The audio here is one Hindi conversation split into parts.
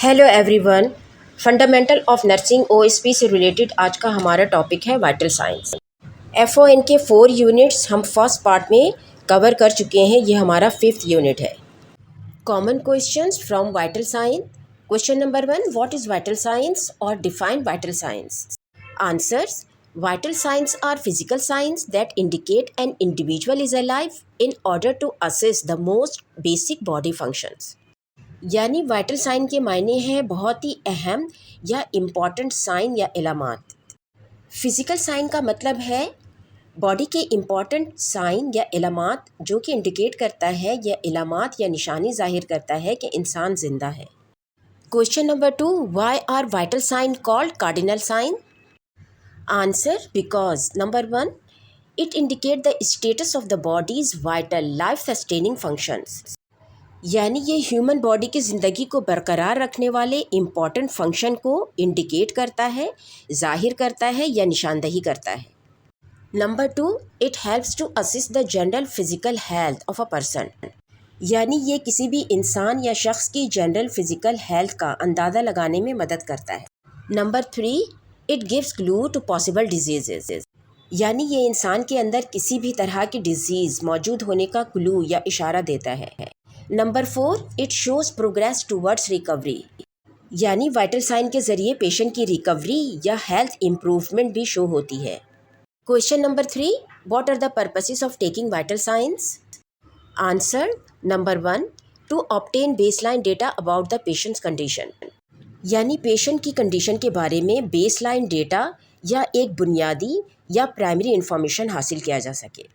Hello everyone. Fundamental of nursing OSP से रिलेटेड आज का हमारा टॉपिक है वाइटल साइंस। एफओएन के 4 यूनिट्स हम फर्स्ट पार्ट में कवर कर चुके हैं। ये हमारा 5th यूनिट है। Common questions from vital science. Question number 1, what is vital science और define vital science. Answers: vital science are physical science that indicate an individual is alive in order to assess the most basic body functions. यानी वाइटल साइन के मायने हैं बहुत ही अहम या इम्पॉर्टेंट साइन या इलामात। फिज़िकल साइन का मतलब है बॉडी के इम्पॉर्टेंट साइन या इलामात जो कि इंडिकेट करता है या इलामात या निशानी जाहिर करता है कि इंसान ज़िंदा है। Question number 2, why are vital sign called cardinal sign. Answer: because number 1, it indicate the status of the body's vital life sustaining functions. यानी ये ह्यूमन बॉडी की ज़िंदगी को बरकरार रखने वाले इम्पॉर्टेंट फंक्शन को इंडिकेट करता है, ज़ाहिर करता है या निशानदही करता है। Number 2, it helps to assist the general physical health of a person. यानी ये किसी भी इंसान या शख्स की जनरल फिजिकल हेल्थ का अंदाज़ा लगाने में मदद करता है। Number 3, it gives clue to possible diseases. यानी ये इंसान के अंदर किसी भी तरह की डिजीज़ मौजूद होने का क्लू या इशारा देता है। Number 4, it shows progress towards recovery. यानी वाइटल साइन के ज़रिए पेशेंट की रिकवरी या हेल्थ इम्प्रूवमेंट भी शो होती है। Question number 3, what are the purposes of taking vital science. Answer: number 1, to obtain baseline data about the patient's condition. यानी पेशेंट की कंडीशन के बारे में बेसलाइन डेटा या एक बुनियादी या प्राइमरी इंफॉर्मेशन हासिल किया जा सके।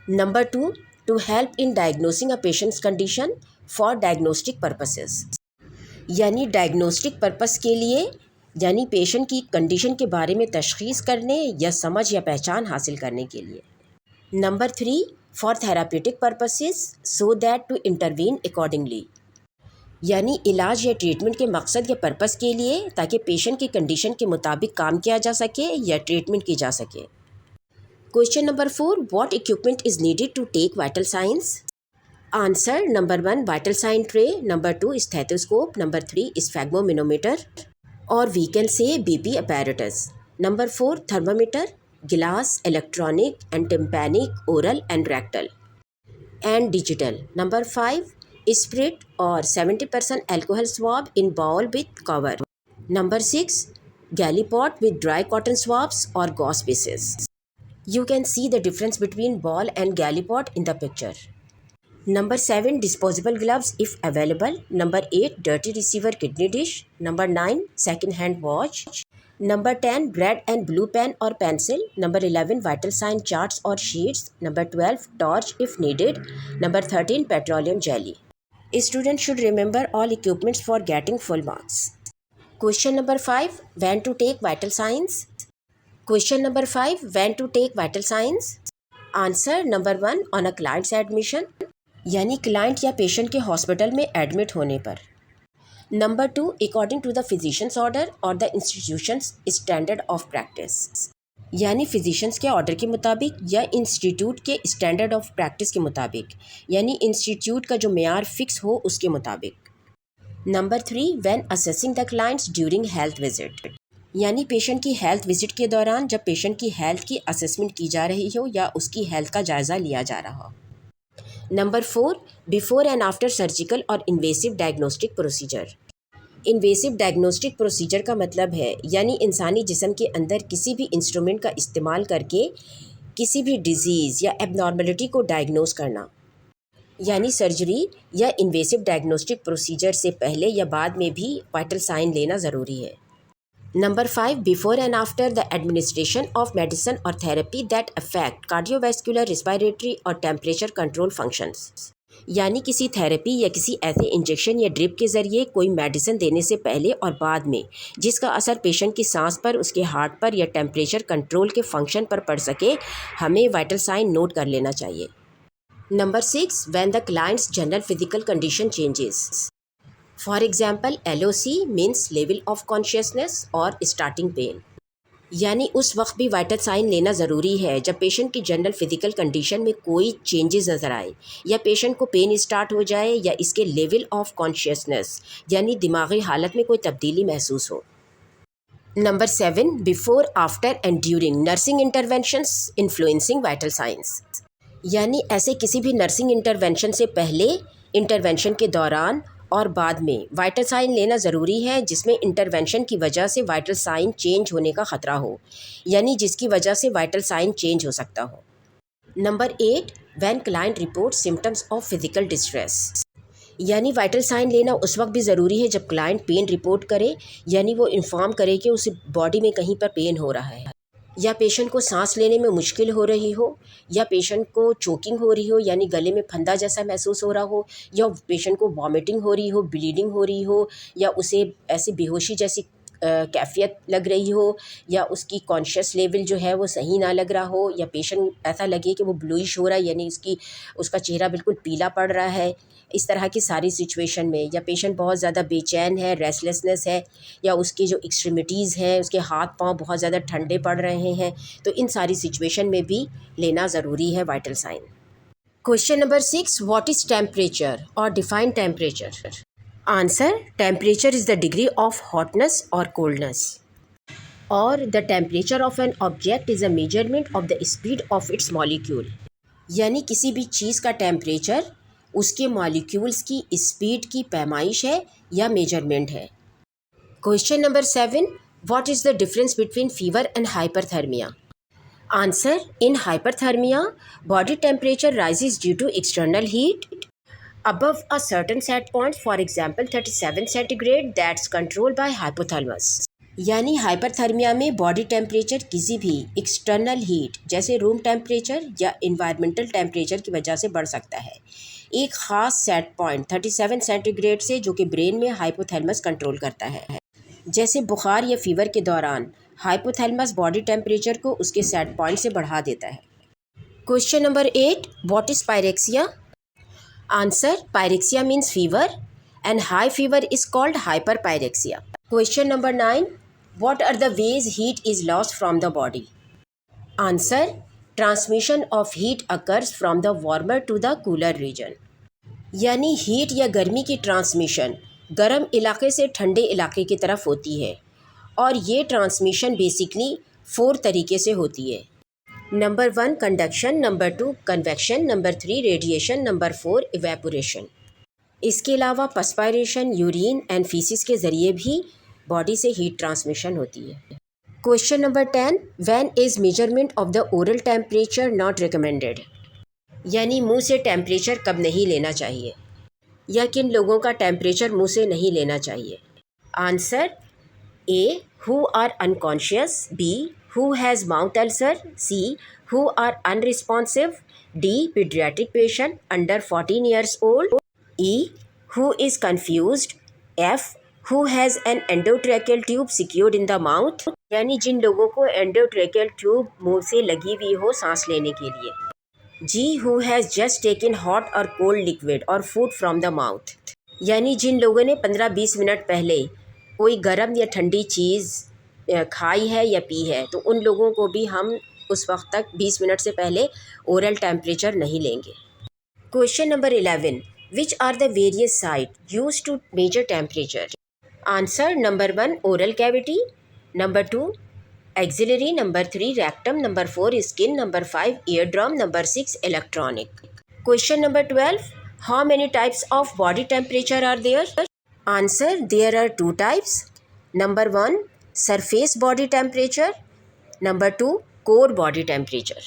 Number 2, to help in diagnosing a patient's condition for diagnostic purposes। यानी डायग्नोस्टिक पर्पस के लिए, यानी पेशेंट की कंडीशन के बारे में तशख़ीस करने या समझ या पहचान हासिल करने के लिए। Number 3, for therapeutic purposes so that to intervene accordingly. यानी इलाज या ट्रीटमेंट के मकसद या पर्पस के लिए ताकि पेशेंट की कंडीशन के मुताबिक काम किया जा सके या ट्रीटमेंट की जा सके। Question number 4, what equipment is needed to take vital science. Answer: number 1, vital sign tray. Number 2, stethoscope. Number 3, sphygmomanometer और we can say BP apparatus. Number 4, thermometer, glass, electronic and tympanic, oral and rectal and digital. Number 5, spirit और 70% alcohol swab in bowl with cover. Number 6, gallipot with dry cotton swabs और gauze pieces. You can see the difference between ball and gallipot in the picture. Number 7, disposable gloves if available. Number 8, dirty receiver kidney dish. Number 9, second hand watch. Number 10, red and blue pen or pencil. Number 11, vital sign charts or sheets. Number 12, torch if needed. Number 13, petroleum jelly. Students should remember all equipments for getting full marks. Question number 5, when to take vital signs. Question number 5, when to take vital signs. Answer: number 1, on a client's admission। यानी क्लाइंट या पेशेंट के हॉस्पिटल में एडमिट होने पर। Number 2, according to the physician's order और the institution's standard of practice. यानी फिजिशियंस के ऑर्डर के मुताबिक या इंस्टीट्यूट के स्टैंडर्ड ऑफ प्रैक्टिस के मुताबिक, यानी इंस्टीट्यूट का जो मेयार फिक्स हो उसके मुताबिक। Number 3, when assessing the clients during health visit. यानी पेशेंट की हेल्थ विजिट के दौरान जब पेशेंट की हेल्थ की असेसमेंट की जा रही हो या उसकी हेल्थ का जायज़ा लिया जा रहा हो। Number 4, before and after surgical और invasive diagnostic procedure. Invasive diagnostic procedure का मतलब है यानी इंसानी जिस्म के अंदर किसी भी इंस्ट्रूमेंट का इस्तेमाल करके किसी भी डिजीज़ या एबनॉर्मलिटी को डायग्नोस करना। यानी सर्जरी या इन्वेसिव डायग्नोस्टिक प्रोसीजर से पहले या बाद में भी वाइटल साइन लेना ज़रूरी है। Number 5, before and after the administration of medicine or therapy that affect cardiovascular, respiratory और temperature control functions। यानी किसी थेरेपी या किसी ऐसे इंजेक्शन या ड्रिप के ज़रिए कोई मेडिसिन देने से पहले और बाद में जिसका असर पेशेंट की सांस पर, उसके हार्ट पर या टेम्परेचर कंट्रोल के फंक्शन पर पड़ सके, हमें वाइटल साइन नोट कर लेना चाहिए। Number 6, when the client's general physical condition changes। For example, LOC means level of consciousness or starting pain। यानी उस वक्त भी वाइटल साइन लेना ज़रूरी है जब पेशेंट की जनरल फिजिकल कंडीशन में कोई चेंजेस नज़र आए, या पेशेंट को पेन स्टार्ट हो जाए, या इसके लेवल ऑफ कॉन्शियसनेस यानी दिमागी हालत में कोई तब्दीली महसूस हो। Number 7, before, after and during nursing interventions influencing vital signs. यानी ऐसे किसी भी नर्सिंग इंटरवेंशन से पहले, इंटरवेंशन के दौरान और बाद में वाइटल साइन लेना ज़रूरी है जिसमें इंटरवेंशन की वजह से वाइटल साइन चेंज होने का ख़तरा हो, यानी जिसकी वजह से वाइटल साइन चेंज हो सकता हो। Number 8, when client report symptoms of physical distress. यानी वाइटल साइन लेना उस वक्त भी ज़रूरी है जब क्लाइंट पेन रिपोर्ट करे, यानी वो इन्फॉर्म करे कि उसे बॉडी में कहीं पर पेन हो रहा है, या पेशेंट को सांस लेने में मुश्किल हो रही हो, या पेशेंट को चोकिंग हो रही हो यानी गले में फंदा जैसा महसूस हो रहा हो, या पेशेंट को वॉमिटिंग हो रही हो, ब्लीडिंग हो रही हो, या उसे ऐसी बेहोशी जैसी कैफियत लग रही हो, या उसकी कॉन्शियस लेवल जो है वो सही ना लग रहा हो, या पेशेंट ऐसा लगे कि वो ब्लूइश हो रहा है यानी उसका चेहरा बिल्कुल पीला पड़ रहा है। इस तरह की सारी सिचुएशन में, या पेशेंट बहुत ज़्यादा बेचैन है, रेस्टलेसनेस है, या उसकी जो एक्सट्रीमिटीज़ हैं उसके हाथ पांव बहुत ज़्यादा ठंडे पड़ रहे हैं, तो इन सारी सिचुएशन में भी लेना ज़रूरी है vital sign. Question number 6, what is temperature और define temperature. Answer, temperature is the degree of hotness और कोल्डनेस, और the temperature of an object is a measurement of the speed of its molecule. यानी किसी भी चीज़ का टेम्परेचर उसके मॉलिक्यूल्स की स्पीड की पैमाइश है या मेजरमेंट है। Question number 7, what is the difference between fever and hyperthermia. Answer, in hyperthermia body temperature rises due to external heat above a certain set point, for example 37 centigrade, that's controlled by hypothalamus। यानी हाइपरथर्मिया में बॉडी टेम्परेचर किसी भी एक्सटर्नल हीट जैसे रूम टेम्परेचर या इन्वायरमेंटल टेम्परेचर की वजह से बढ़ सकता है एक ख़ास सेट पॉइंट 37 सेंटीग्रेड से, जो कि ब्रेन में हाइपोथैलेमस कंट्रोल करता है। जैसे बुखार या फीवर के दौरान हाइपोथैलेमस बॉडी टेम्परेचर को उसके सेट पॉइंट से बढ़ा देता है। Question number 8, what is pyrexia. Answer, pyrexia means fever and high fever is called hyperpyrexia। Question number 9, what are the ways heat is lost from the body? Answer, transmission of heat occurs from the warmer to the cooler region। यानी हीट या गर्मी की ट्रांसमिशन गर्म इलाके से ठंडे इलाके की तरफ होती है, और ये ट्रांसमिशन बेसिकली 4 तरीके से होती है। Number 1 conduction, number 2 convection, number 3 radiation, number 4 evaporation. इसके अलावा पर्सपायरेशन, यूरिन एंड फीसिस के ज़रिए भी बॉडी से हीट ट्रांसमिशन होती है। Question number 10, when is measurement of the oral temperature not recommended. यानी मुंह से टेम्परेचर कब नहीं लेना चाहिए, या किन लोगों का टेम्परेचर मुंह से नहीं लेना चाहिए। Answer, A, who are unconscious, B, who has mouth ulcer, C, who are unresponsive, D, pediatric patient under 14 years old, E, who is confused, F, who has an endotracheal tube secured in the mouth। यानी जिन लोगों को एंडोट्रेकियल ट्यूब मुंह से लगी हुई हो सांस लेने के लिए। G, who has just taken hot or cold liquid or food from the mouth। यानी जिन लोगों ने 15-20 मिनट पहले कोई गर्म या ठंडी चीज़ खाई है या पी है, तो उन लोगों को भी हम उस वक्त तक 20 मिनट से पहले ओरल टेम्परेचर नहीं लेंगे। Question number 11, which are the various site use to measure temperature. Answer, number 1 oral cavity, number 2 axillary, number 3 rectum, number 4 skin, number 5 ear drum, number 6 electronic. Question number 12, how many types of body temperature are there. Answer, there are 2 types. Number 1, surface body temperature. Number 2, core body temperature.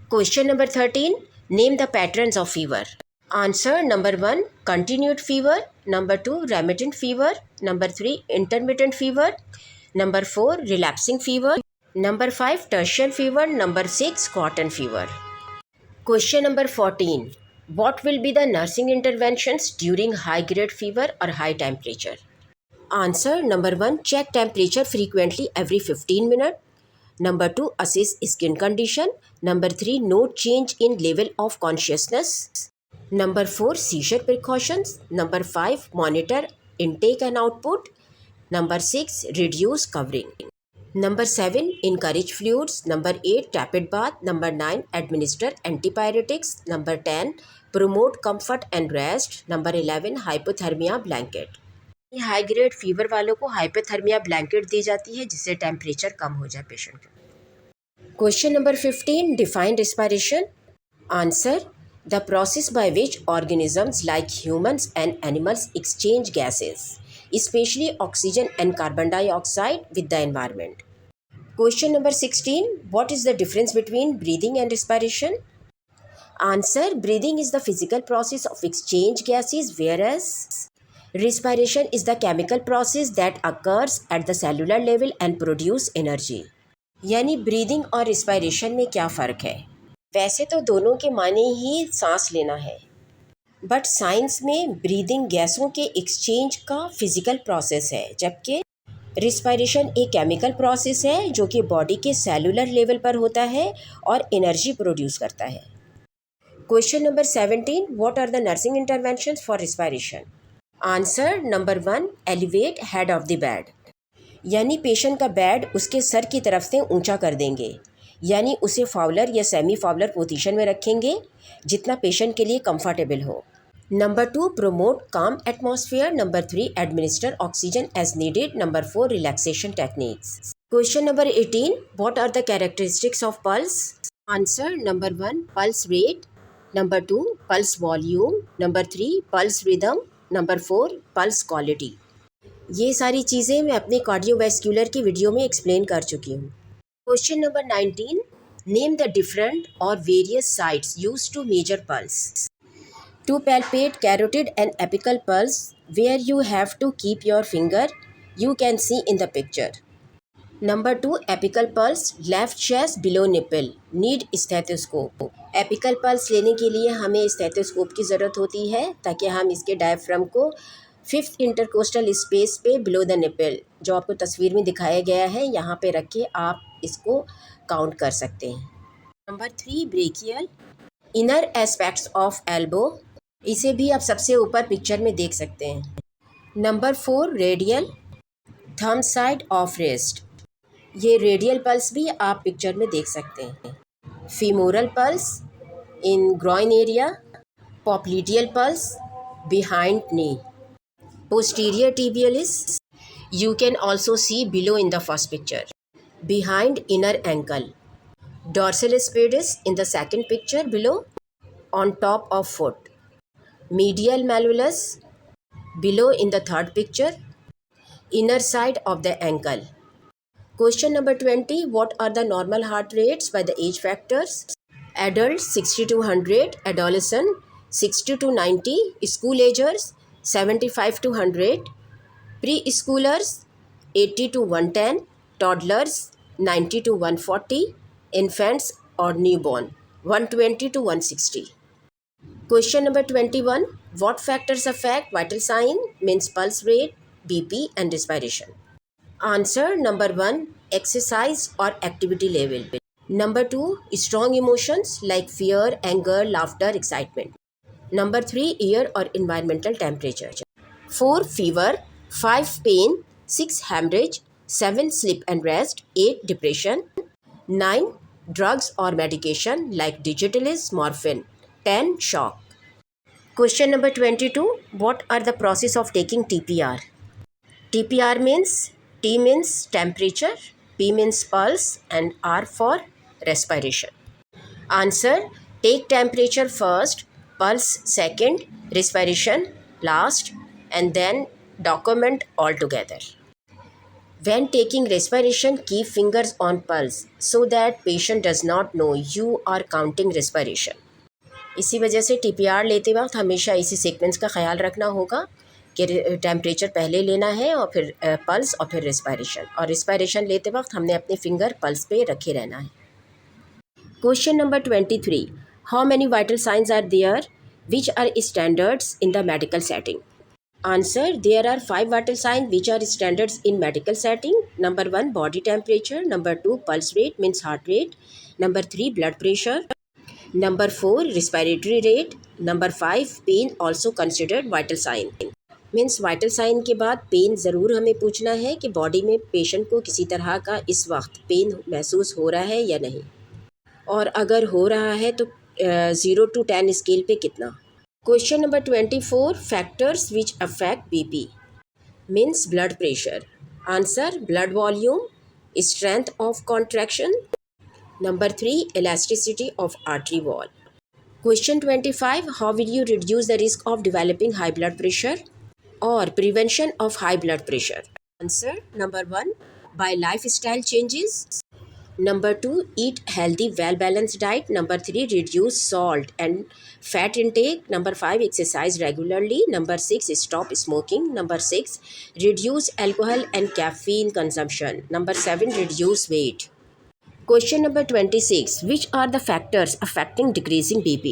Question number 13, name the patterns of fever. Answer, number 1, continued fever. Number 2, remittent fever. Number 3, intermittent fever. Number 4, relapsing fever. Number 5, tertian fever. Number 6, cotton fever. Question number 14, what will be the nursing interventions during high grade fever or high temperature? Answer, number 1, check temperature frequently every 15 minutes. Number 2, assess skin condition. Number 3, note change in level of consciousness. Number 4, seizure precautions. Number 5, monitor intake and output. Number 6, reduce covering. Number 7, encourage fluids. Number 8, tepid bath. Number 9, administer antipyretics. Number 10, promote comfort and rest. Number 11, hypothermia blanket. High grade fever वालों को हाइपोथर्मिया ब्लैंकेट दी जाती है जिससे टेम्परेचर कम हो जाए पेशेंट का। Question number 15, define respiration. Answer, the process by which organisms like humans and animals exchange gases, especially oxygen and carbon dioxide, with the environment. Question number 16, what is the difference between breathing and respiration? Answer, breathing is the physical process of exchange gases, whereas respiration is the chemical process that occurs at the cellular level and produce energy. यानी ब्रीदिंग और रिस्पायरेशन में क्या फ़र्क है? वैसे तो दोनों के माने ही सांस लेना है, बट साइंस में ब्रीदिंग गैसों के एक्सचेंज का फिजिकल प्रोसेस है, जबकि रिस्पायरेशन एक केमिकल प्रोसेस है जो कि बॉडी के सेलुलर लेवल पर होता है और एनर्जी प्रोड्यूस करता है। Question number 17, what are the nursing interventions for respiration? Answer, number 1, elevate head of the bed, यानी पेशेंट का बेड उसके सर की तरफ से ऊंचा कर देंगे, यानी उसे फाउलर या सेमी फाउलर पोजीशन में रखेंगे जितना पेशेंट के लिए कंफर्टेबल हो। Number 2, promote calm atmosphere. Number 3, administer oxygen as needed. Number 4, relaxation techniques. Question number 18, what are the characteristics of pulse? Answer, number 1, pulse rate. Number 2, pulse volume. Number 3, pulse rhythm. Number 4, pulse quality. ये सारी चीज़ें मैं अपने कार्डियोवैस्कुलर की वीडियो में एक्सप्लेन कर चुकी हूँ। Question number 19, name the different और various sites used to measure pulse. To palpate carotid and apical pulse where you have to keep your finger, you can see in the picture. Number 2, apical pulse, left chest below nipple, need stethoscope. Apical pulse लेने के लिए हमें स्टेथोस्कोप की ज़रूरत होती है ताकि हम इसके डायफ्राम को 5th इंटरकोस्टल स्पेस पे बिलो द निपल, जो आपको तस्वीर में दिखाया गया है, यहाँ पे रख के आप इसको काउंट कर सकते हैं. Number 3, brachial, inner aspects of elbow, इसे भी आप सबसे ऊपर पिक्चर में देख सकते हैं. Number 4, radial, thumb side of wrist, ये रेडियल पल्स भी आप पिक्चर में देख सकते हैं. Femoral pulse in groin area, popliteal pulse behind knee, posterior tibialis, you can also see below in the first picture, behind inner ankle, dorsal pedis in the second picture below, on top of foot, medial malleolus below in the third picture, inner side of the ankle. Question number 20, what are the normal heart rates by the age factors? Adult 60 to 100, adolescent 60 to 90, school agers 75 to 100, preschoolers 80 to 110, toddlers 90 to 140, infants or newborn 120 to 160. Question number 21, what factors affect vital sign, means pulse rate, BP and respiration? Answer, number 1, exercise or activity level. Number 2, strong emotions like fear, anger, laughter, excitement. Number 3, air or environmental temperature. 4, fever. 5, pain. 6, hemorrhage. 7, sleep and rest. 8, depression. 9, drugs or medication like digitalis, morphine. 10, shock. Question number 22, what are the process of taking TPR? TPR means, T means temperature, P means pulse and R for respiration. Answer, take temperature first, pulse second, respiration last, and then document all together. When taking respiration, keep fingers on pulse so that patient does not know you are counting respiration. इसी वजह से TPR लेते वक्त हमेशा इसी सीक्वेंस का ख्याल रखना होगा कि टेम्परेचर पहले लेना है और फिर पल्स और फिर रिस्पायरेशन, और रिस्पायरेशन लेते वक्त हमने अपने फिंगर पल्स पे रखे रहना है. Question number 23, how many vital science are there which are standards in the medical setting? Answer, there are 5 vital signs which are standards in medical setting. Number 1, body temperature. Number 2, pulse rate means heart rate. Number 3, blood pressure. Number 4, respiratory rate. Number 5, pain also considered vital sign. Means vital sign के बाद पेन ज़रूर हमें पूछना है कि बॉडी में पेशेंट को किसी तरह का इस वक्त पेन महसूस हो रहा है या नहीं, और अगर हो रहा है तो 0 to 10 स्केल पे कितना। Question number 24, factors which affect BP means blood pressure. Answer, blood volume, strength of contraction. Number 3, elasticity of artery wall. Question 25, how will you reduce the risk of developing high blood pressure or prevention of high blood pressure? Answer, number 1, by lifestyle changes. Number 2, eat healthy, well-balanced diet. Number 3, reduce salt and fat intake. Number 5, exercise regularly. Number 6, stop smoking. Number 6, reduce alcohol and caffeine consumption. Number 7, reduce weight. Question number 26. Which are the factors affecting decreasing BP?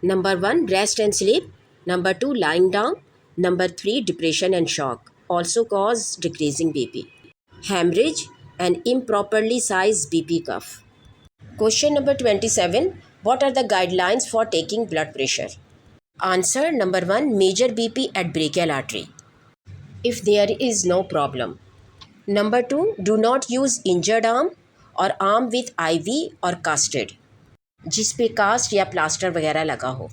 Number 1, rest and sleep. Number 2, lying down. Number 3, depression and shock also cause decreasing BP. Hemorrhage and improperly sized BP cuff. Question number 27. What are the guidelines for taking blood pressure? Answer, number 1, measure BP at brachial artery if there is no problem. Number 2, do not use injured arm और आर्म विथ IV और कास्टेड, जिस पे कास्ट या प्लास्टर वगैरह लगा हो।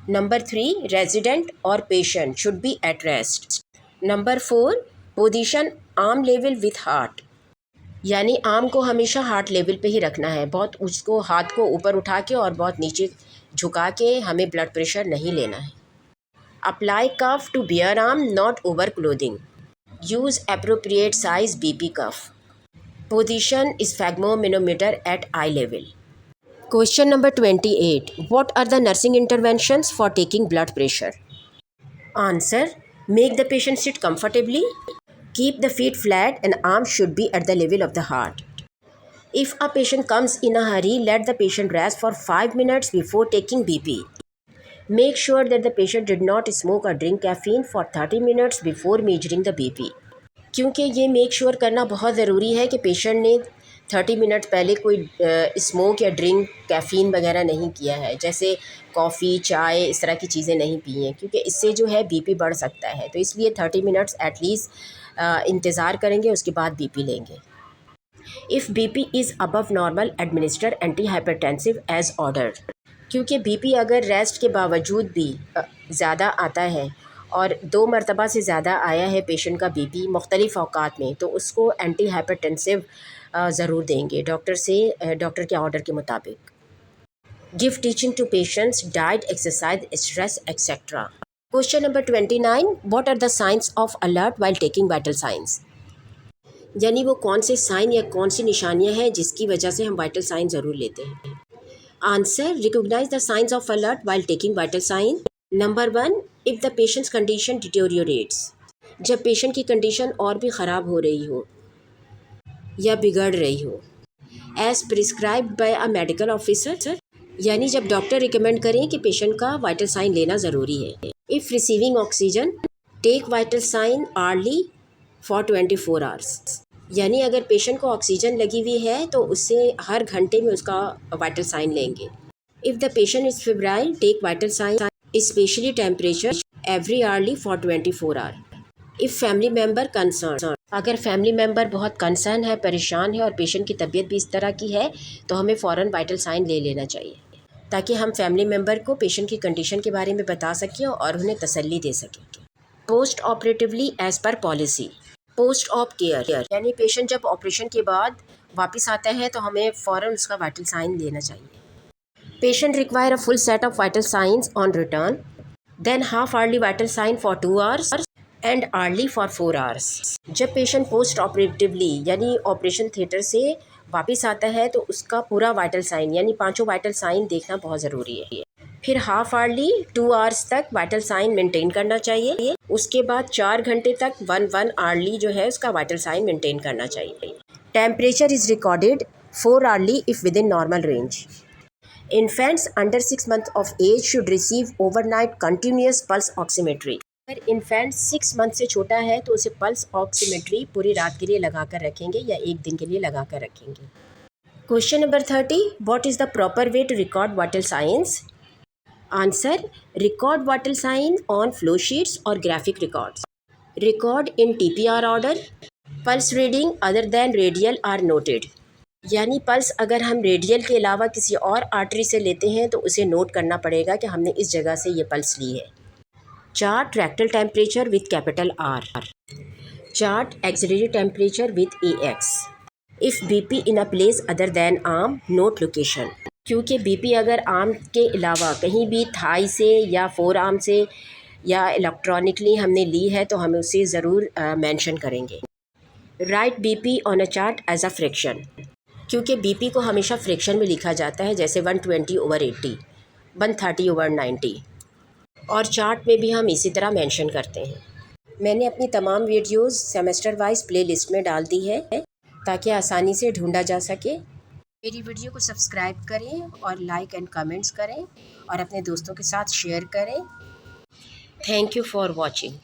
नंबर 3, रेजिडेंट और patient should be at rest. Number 4, position arm level with heart, यानी आर्म को हमेशा हार्ट लेवल पे ही रखना है, बहुत उसको हाथ को ऊपर उठा के और बहुत नीचे झुका के हमें ब्लड प्रेशर नहीं लेना है। Apply cuff to bare arm, not over clothing. Use appropriate size BP cuff. Position sphygmomanometer at eye level. Question number 28. What are the nursing interventions for taking blood pressure? Answer, make the patient sit comfortably. Keep the feet flat and arms should be at the level of the heart. If a patient comes in a hurry, let the patient rest for 5 minutes before taking BP. Make sure that the patient did not smoke or drink caffeine for 30 minutes before measuring the BP. क्योंकि ये मेक श्योर करना बहुत ज़रूरी है कि पेशेंट ने 30 मिनट पहले कोई स्मोक या ड्रिंक कैफ़ीन वगैरह नहीं किया है, जैसे कॉफ़ी, चाय, इस तरह की चीज़ें नहीं पी हैं, क्योंकि इससे जो है BP बढ़ सकता है। तो इसलिए 30 मिनट्स एटलीस्ट इंतज़ार करेंगे, उसके बाद BP लेंगे। If BP is above normal, administer anti hypertensive as ordered. क्योंकि BP अगर रेस्ट के बावजूद भी ज़्यादा आता है और 2 मरतबा से ज़्यादा आया है पेशेंट का BP मुख्तलिफ़ औकात में, तो उसको एंटी हाइपरटेंसिव ज़रूर देंगे डॉक्टर के ऑर्डर के मुताबिक। Give teaching to patients diet, exercise, stress etcetera. Question number 29. What are the science of alert while taking vital signs, यानी वो कौन से साइन या कौन सी निशानियाँ हैं जिसकी वजह से हम वाइटल साइन ज़रूर लेते हैं। Answer, recognise the science of alert while taking vital sign. Number 1, if the patient's condition deteriorates, जब पेशेंट की कंडीशन और भी ख़राब हो रही हो या बिगड़ रही हो। As prescribed bye a medical officer, यानी जब डॉक्टर रिकमेंड करें कि पेशेंट का वाइटल साइन लेना ज़रूरी है। If receiving oxygen, take vital sign early for 24 hours, यानी अगर पेशेंट को ऑक्सीजन लगी हुई है तो उससे हर घंटे में उसका वाइटल साइन लेंगे। If the patient is febrile, take vital sign specially temperature every hourly for 24 hour. If family member concern, अगर फैमिली मेम्बर बहुत कंसर्न है, परेशान है और पेशेंट की तबीयत भी इस तरह की है, तो हमें फ़ौरन वाइटल साइन ले लेना चाहिए, ताकि हम फैमिली मेम्बर को पेशेंट की कंडीशन के बारे में बता सकें और उन्हें तसल्ली दे सकें। Post operatively as per policy. Post op care, यानी पेशेंट जब ऑपरेशन के बाद वापस आता है तो हमें फ़ौरन उसका वाइटल साइन लेना चाहिए। Patient require a full set of vital signs on return, then half hourly vital sign for 2 hours and hourly for 4 hours. जब पेशेंट पोस्ट ऑपरेटिवली यानी ऑपरेशन थिएटर से वापस आता है तो उसका पूरा वाइटल साइन यानी 5 वाइटल साइन देखना बहुत ज़रूरी है। फिर हाफ आवर्ली 2 आवर्स तक वाइटल साइन मेंटेन करना चाहिए। उसके बाद 4 घंटे तक 1 आवर्ली जो है उसका वाइटल साइन मेंटेन करना चाहिए। Temperature is recorded 4 hourly if with in normal range. Infants under 6 months of age should receive overnight continuous pulse oximetry. अगर इन्फेंट 6 मंथ से छोटा है तो उसे पल्स ऑक्सीमेट्री पूरी रात के लिए लगा कर रखेंगे या एक दिन के लिए लगा कर रखेंगे। Question number 30. What is the proper way to record vital science? Answer, record vital sign on flow sheets और graphic records. Record in TPR order. Pulse reading other than radial are noted. यानी पल्स अगर हम रेडियल के अलावा किसी और आर्टरी से लेते हैं तो उसे नोट करना पड़ेगा कि हमने इस जगह से ये पल्स ली है। Chart rectal temperature with capital R। Chart axillary temperature with AX। If BP in a place other than arm, note location. क्योंकि BP अगर आर्म के अलावा कहीं भी थाई से या फोर आर्म से या इलेक्ट्रॉनिकली हमने ली है तो हम उसे ज़रूर मेंशन करेंगे। Write BP on a chart as a fraction. क्योंकि BP को हमेशा फ्रैक्शन में लिखा जाता है, जैसे 120/80, 130/90, और चार्ट में भी हम इसी तरह मेंशन करते हैं। मैंने अपनी तमाम वीडियोस सेमेस्टर वाइज प्लेलिस्ट में डाल दी है ताकि आसानी से ढूंढा जा सके। मेरी वीडियो को सब्सक्राइब करें और लाइक एंड कमेंट्स करें और अपने दोस्तों के साथ शेयर करें। Thank you for watching.